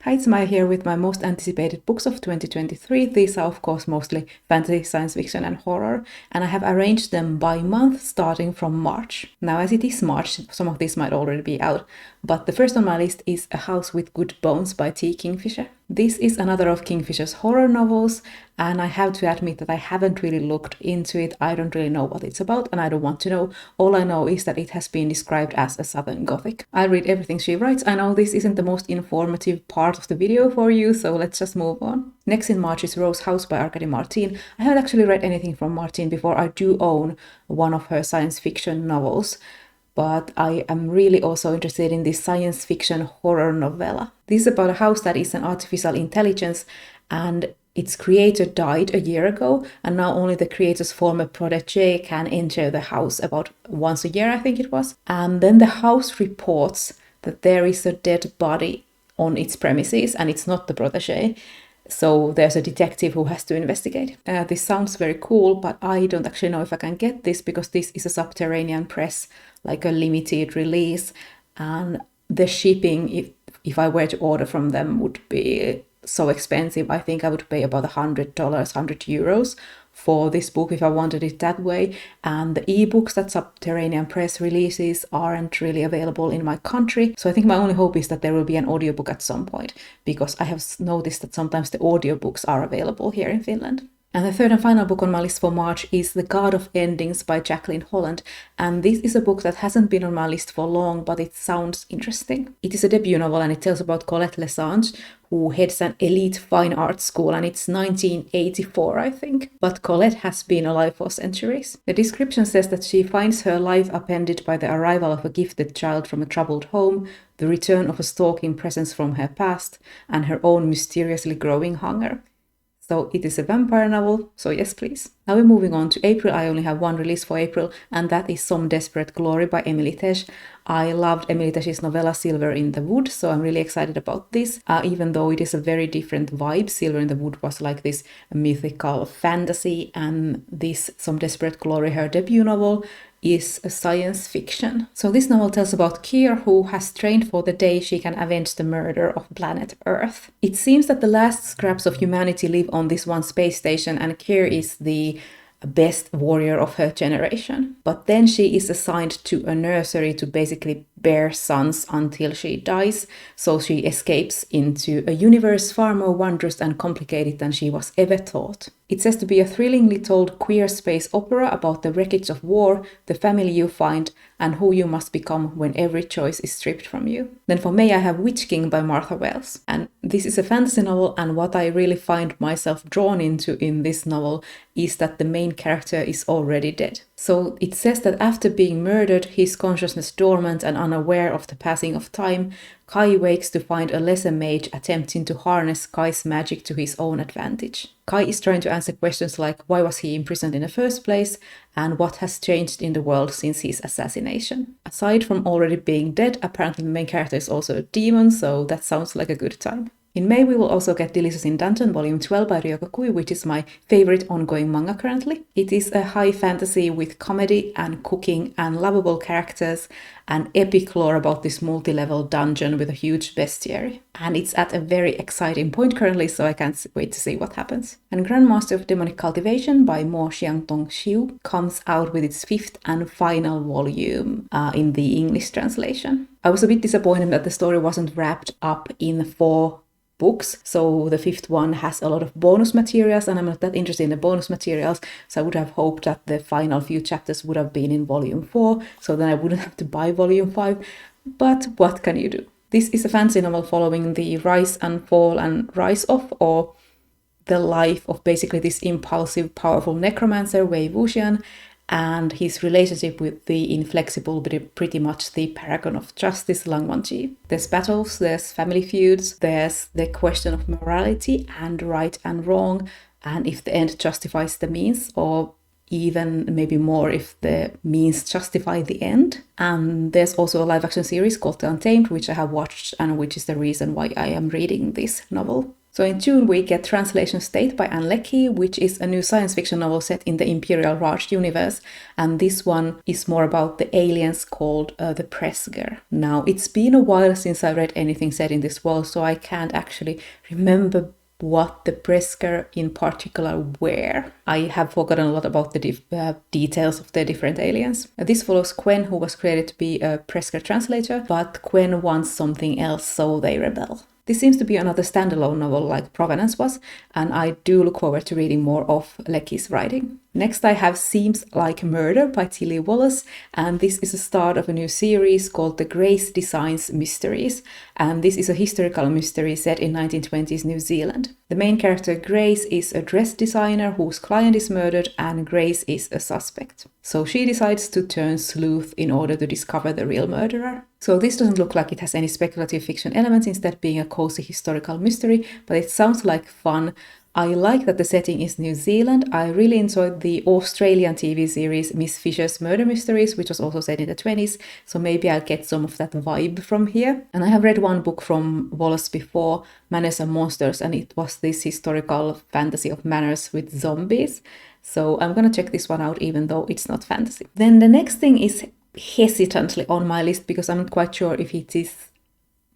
Hi, it's Maya here with my most anticipated books of 2023. These are of course mostly fantasy, science fiction and horror, and I have arranged them by month starting from March. Now as it is March, some of these might already be out, but the first on my list is A House with Good Bones by T. Kingfisher. This is another of Kingfisher's horror novels, and I have to admit that I haven't really looked into it. I don't really know what it's about, and I don't want to know. All I know is that it has been described as a Southern Gothic. I'll read everything she writes. I know this isn't the most informative part of the video for you, so let's just move on. Next in March is Rose House by Arkady Martine. I haven't actually read anything from Martine before. I do own one of her science fiction novels, but I am really also interested in this science fiction horror novella. This is about a house that is an artificial intelligence, and its creator died a year ago, and now only the creator's former protege can enter the house about once a year, I think it was. And then the house reports that there is a dead body on its premises, and it's not the protege. So there's a detective who has to investigate. This sounds very cool, but I don't actually know if I can get this because this is a Subterranean Press, like a limited release, and the shipping, if I were to order from them, would be so expensive. I think I would pay about $100, €100 for this book if I wanted it that way. And the ebooks that Subterranean Press releases aren't really available in my country. So I think my only hope is that there will be an audiobook at some point, because I have noticed that sometimes the audiobooks are available here in Finland. And the third and final book on my list for March is The God of Endings by Jacqueline Holland. And this is a book that hasn't been on my list for long, but it sounds interesting. It is a debut novel, and it tells about Colette Lessange, who heads an elite fine art school, and it's 1984, I think. But Colette has been alive for centuries. The description says that she finds her life upended by the arrival of a gifted child from a troubled home, the return of a stalking presence from her past, and her own mysteriously growing hunger. So it is a vampire novel, so yes please. Now we're moving on to April. I only have one release for April, and that is Some Desperate Glory by Emily Tesh. I loved Emily Tesh's novella Silver in the Wood, so I'm really excited about this, even though it is a very different vibe. Silver in the Wood was like this mythical fantasy, and this Some Desperate Glory, her debut novel, is a science fiction. So this novel tells about Keir, who has trained for the day she can avenge the murder of planet Earth. It seems that the last scraps of humanity live on this one space station, and Keir is the best warrior of her generation. But then she is assigned to a nursery to basically bear sons until she dies, so she escapes into a universe far more wondrous and complicated than she was ever thought. It says to be a thrillingly told queer space opera about the wreckage of war, the family you find, and who you must become when every choice is stripped from you. Then for May I have Witch King by Martha Wells. And this is a fantasy novel, and what I really find myself drawn into in this novel is that the main character is already dead. So it says that after being murdered, his consciousness dormant and unaware of the passing of time, Kai wakes to find a lesser mage attempting to harness Kai's magic to his own advantage. Kai is trying to answer questions like why was he imprisoned in the first place, and what has changed in the world since his assassination. Aside from already being dead, apparently the main character is also a demon, so that sounds like a good time. In May we will also get Delicious in Dungeon Volume 12 by Ryoko, which is my favorite ongoing manga currently. It is a high fantasy with comedy and cooking and lovable characters and epic lore about this multi-level dungeon with a huge bestiary. And it's at a very exciting point currently, so I can't wait to see what happens. And Grandmaster of Demonic Cultivation by Mo Xiang comes out with its fifth and final volume in the English translation. I was a bit disappointed that the story wasn't wrapped up in 4 books, so the 5th one has a lot of bonus materials, and I'm not that interested in the bonus materials, so I would have hoped that the final few chapters would have been in volume 4, so then I wouldn't have to buy volume 5, but what can you do? This is a fantasy novel following the rise and fall and rise of, or the life of basically this impulsive, powerful necromancer Wei Wuxian, and his relationship with the inflexible, but pretty much the paragon of justice, Lang Wangji. There's battles, there's family feuds, there's the question of morality and right and wrong, and if the end justifies the means, or even maybe more if the means justify the end. And there's also a live action series called The Untamed, which I have watched and which is the reason why I am reading this novel. So in June we get Translation State by Leckie, which is a new science fiction novel set in the Imperial Raj universe, and this one is more about the aliens called the Presger. Now, it's been a while since I read anything set in this world, so I can't actually remember what the Presger in particular were. I have forgotten a lot about the details of the different aliens. This follows Quen, who was created to be a Presger translator, but Quen wants something else, so they rebel. This seems to be another standalone novel like Provenance was, and I do look forward to reading more of Leckie's writing. Next I have Seems Like Murder by Tilly Wallace, and this is the start of a new series called The Grace Designs Mysteries, and this is a historical mystery set in 1920s New Zealand. The main character Grace is a dress designer whose client is murdered, and Grace is a suspect. So she decides to turn sleuth in order to discover the real murderer. So this doesn't look like it has any speculative fiction elements, instead being a cozy historical mystery, but it sounds like fun. I like that the setting is New Zealand. I really enjoyed the Australian TV series Miss Fisher's Murder Mysteries, which was also set in the 20s, so maybe I'll get some of that vibe from here. And I have read one book from Wallace before, Manners and Monsters, and it was this historical fantasy of manners with zombies. So I'm gonna check this one out even though it's not fantasy. Then the next thing is hesitantly on my list because I'm not quite sure if it is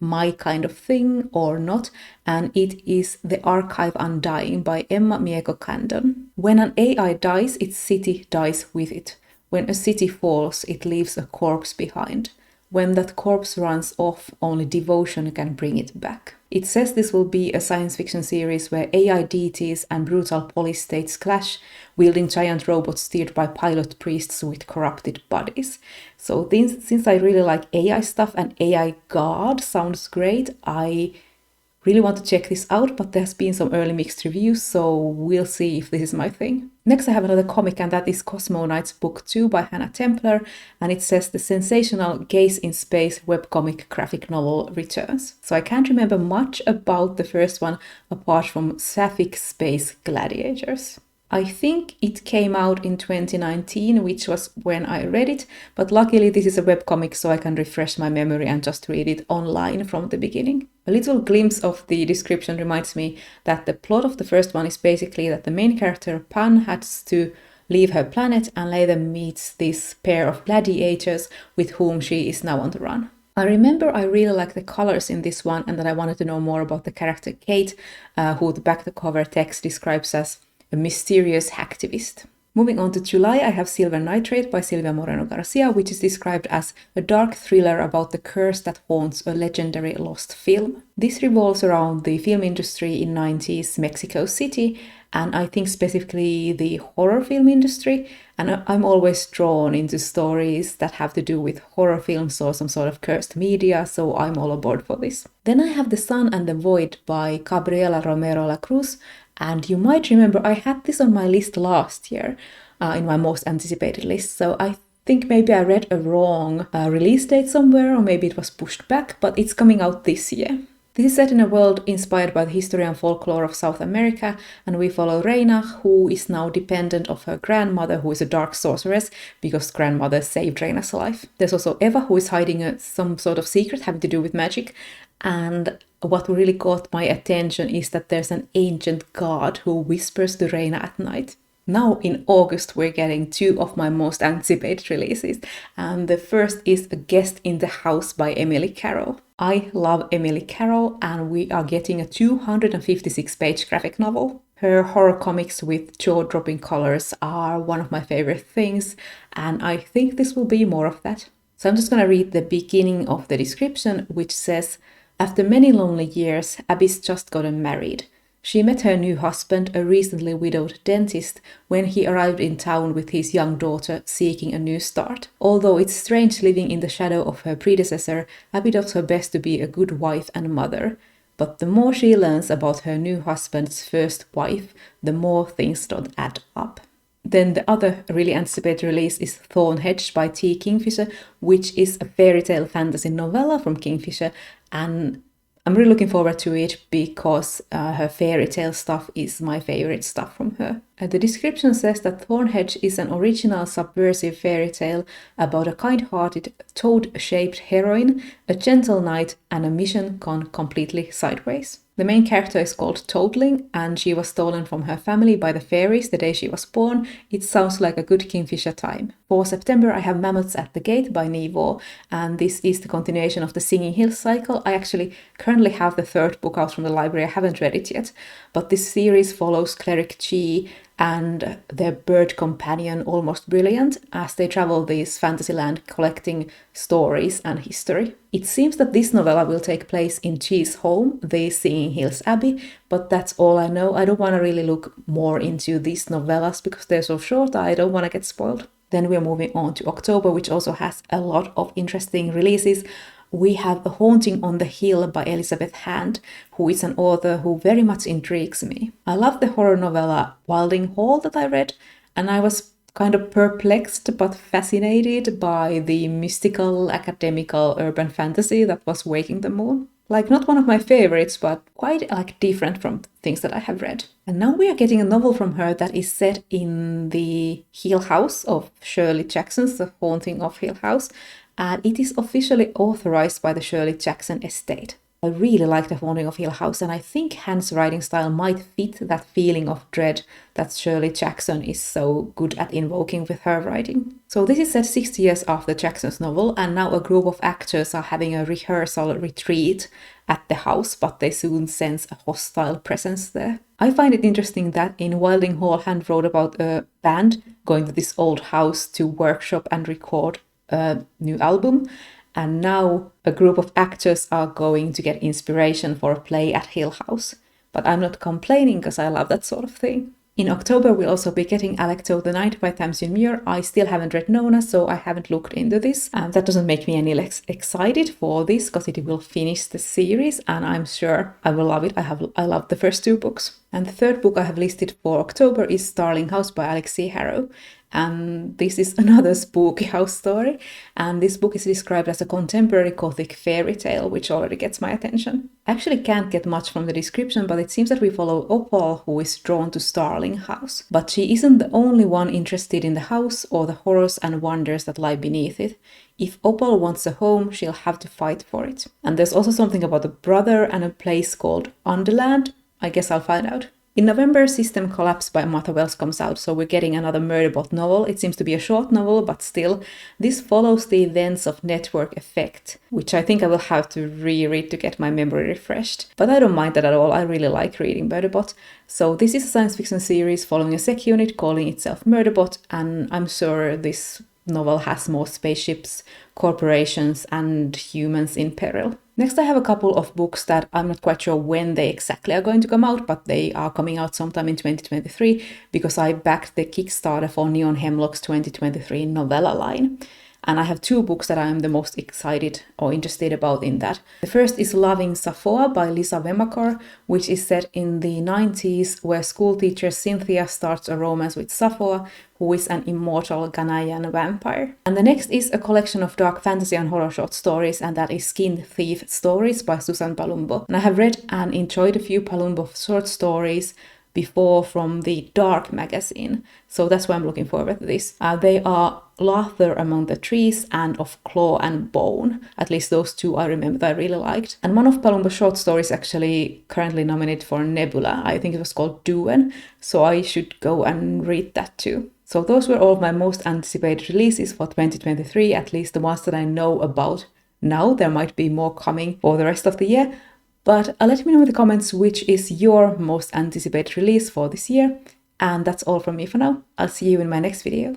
my kind of thing or not, and it is The Archive Undying by Emma Mieko Candon. When an AI dies, its city dies with it. When a city falls, it leaves a corpse behind. When that corpse runs off, only devotion can bring it back. It says this will be a science fiction series where AI deities and brutal police states clash, wielding giant robots steered by pilot priests with corrupted bodies. So since I really like AI stuff and AI God sounds great, I really want to check this out, but there's been some early mixed reviews, so we'll see if this is my thing. Next I have another comic, and that is Cosmoknights Book 2 by Hannah Templar, and it says the sensational Gaze in Space webcomic graphic novel returns. So I can't remember much about the first one apart from Sapphic Space Gladiators. I think it came out in 2019, which was when I read it, but luckily this is a webcomic so I can refresh my memory and just read it online from the beginning. A little glimpse of the description reminds me that the plot of the first one is basically that the main character Pan has to leave her planet and later meets this pair of gladiators with whom she is now on the run. I remember I really liked the colors in this one and that I wanted to know more about the character Kate, who the back to cover text describes as a mysterious hacktivist. Moving on to July, I have Silver Nitrate by Silvia Moreno-Garcia, which is described as a dark thriller about the curse that haunts a legendary lost film. This revolves around the film industry in 90s Mexico City, and I think specifically the horror film industry, and I'm always drawn into stories that have to do with horror films or some sort of cursed media, so I'm all aboard for this. Then I have The Sun and the Void by Gabriela Romero Lacruz, and you might remember I had this on my list last year, in my most anticipated list, so I think maybe I read a wrong release date somewhere, or maybe it was pushed back, but it's coming out this year. This is set in a world inspired by the history and folklore of South America, and we follow Reina, who is now dependent of her grandmother, who is a dark sorceress, because grandmother saved Reina's life. There's also Eva, who is hiding some sort of secret having to do with magic, and what really caught my attention is that there's an ancient god who whispers to Reina at night. Now in August we're getting two of my most anticipated releases, and the first is A Guest in the House by Emily Carroll. I love Emily Carroll, and we are getting a 256-page graphic novel. Her horror comics with jaw-dropping colors are one of my favorite things, and I think this will be more of that. So I'm just gonna read the beginning of the description, which says, "After many lonely years, Abby's just gotten married. She met her new husband, a recently widowed dentist, when he arrived in town with his young daughter seeking a new start. Although it's strange living in the shadow of her predecessor, Abby does her best to be a good wife and mother. But the more she learns about her new husband's first wife, the more things don't add up." Then the other really anticipated release is Thornhedge by T. Kingfisher, which is a fairy tale fantasy novella from Kingfisher, and I'm really looking forward to it because her fairy tale stuff is my favorite stuff from her. The description says that Thornhedge is an original subversive fairy tale about a kind-hearted, toad-shaped heroine, a gentle knight, and a mission gone completely sideways. The main character is called Toadling, and she was stolen from her family by the fairies the day she was born. It sounds like a good Kingfisher time. For September, I have Mammoths at the Gate by Nghi, and this is the continuation of the Singing Hills cycle. I actually currently have the third book out from the library. I haven't read it yet, but this series follows cleric Nghi and their bird companion, Almost Brilliant, as they travel this fantasy land collecting stories and history. It seems that this novella will take place in Nghi's home, the Singing Hills Abbey, but that's all I know. I don't want to really look more into these novellas because they're so short. I don't want to get spoiled. Then we're moving on to October, which also has a lot of interesting releases. We have A Haunting on the Hill by Elizabeth Hand, who is an author who very much intrigues me. I love the horror novella Wilding Hall that I read, and I was kind of perplexed but fascinated by the mystical, academical, urban fantasy that was Waking the Moon. Like, not one of my favorites, but quite different from things that I have read. And now we are getting a novel from her that is set in the Hill House of Shirley Jackson's The Haunting of Hill House, and it is officially authorized by the Shirley Jackson estate. I really like The Haunting of Hill House, and I think Han's writing style might fit that feeling of dread that Shirley Jackson is so good at invoking with her writing. So this is set 60 years after Jackson's novel, and now a group of actors are having a rehearsal retreat at the house, but they soon sense a hostile presence there. I find it interesting that in Wilding Hall, Han wrote about a band going to this old house to workshop and record a new album, and now a group of actors are going to get inspiration for a play at Hill House. But I'm not complaining because I love that sort of thing. In October, we'll also be getting Alecto the Night by Tamsyn Muir. I still haven't read Nona, so I haven't looked into this. And that doesn't make me any less excited for this, because it will finish the series, and I'm sure I will love it. I love the first two books. And the third book I have listed for October is Starling House by Alexei Harrow. And this is another spooky house story, and this book is described as a contemporary Gothic fairy tale, which already gets my attention. I actually can't get much from the description, but it seems that we follow Opal, who is drawn to Starling House. But she isn't the only one interested in the house or the horrors and wonders that lie beneath it. If Opal wants a home, she'll have to fight for it. And there's also something about a brother and a place called Underland. I guess I'll find out. In November, System Collapse by Martha Wells comes out, so we're getting another Murderbot novel. It seems to be a short novel, but still, this follows the events of Network Effect, which I think I will have to reread to get my memory refreshed. But I don't mind that at all. I really like reading Murderbot. So this is a science fiction series following a sec unit calling itself Murderbot, and I'm sure this novel has more spaceships, corporations, and humans in peril. Next, I have a couple of books that I'm not quite sure when they exactly are going to come out, but they are coming out sometime in 2023 because I backed the Kickstarter for Neon Hemlock's 2023 novella line. And I have two books that I am the most excited or interested about in that. The first is Loving Sapphoa by Lisa Wemakor, which is set in the 90s, where schoolteacher Cynthia starts a romance with Sapphoa, who is an immortal Ghanaian vampire. And the next is a collection of dark fantasy and horror short stories, and that is Skin Thief Stories by Susan Palumbo. And I have read and enjoyed a few Palumbo short stories before from the Dark magazine, so that's why I'm looking forward to this. They are Laughter Among the Trees and Of Claw and Bone. At least those two I remember that I really liked. And one of Palumbo's short stories actually currently nominated for Nebula. I think it was called Duen, so I should go and read that too. So those were all of my most anticipated releases for 2023, at least the ones that I know about now. There might be more coming for the rest of the year. But let me know in the comments which is your most anticipated release for this year. And that's all from me for now. I'll see you in my next video.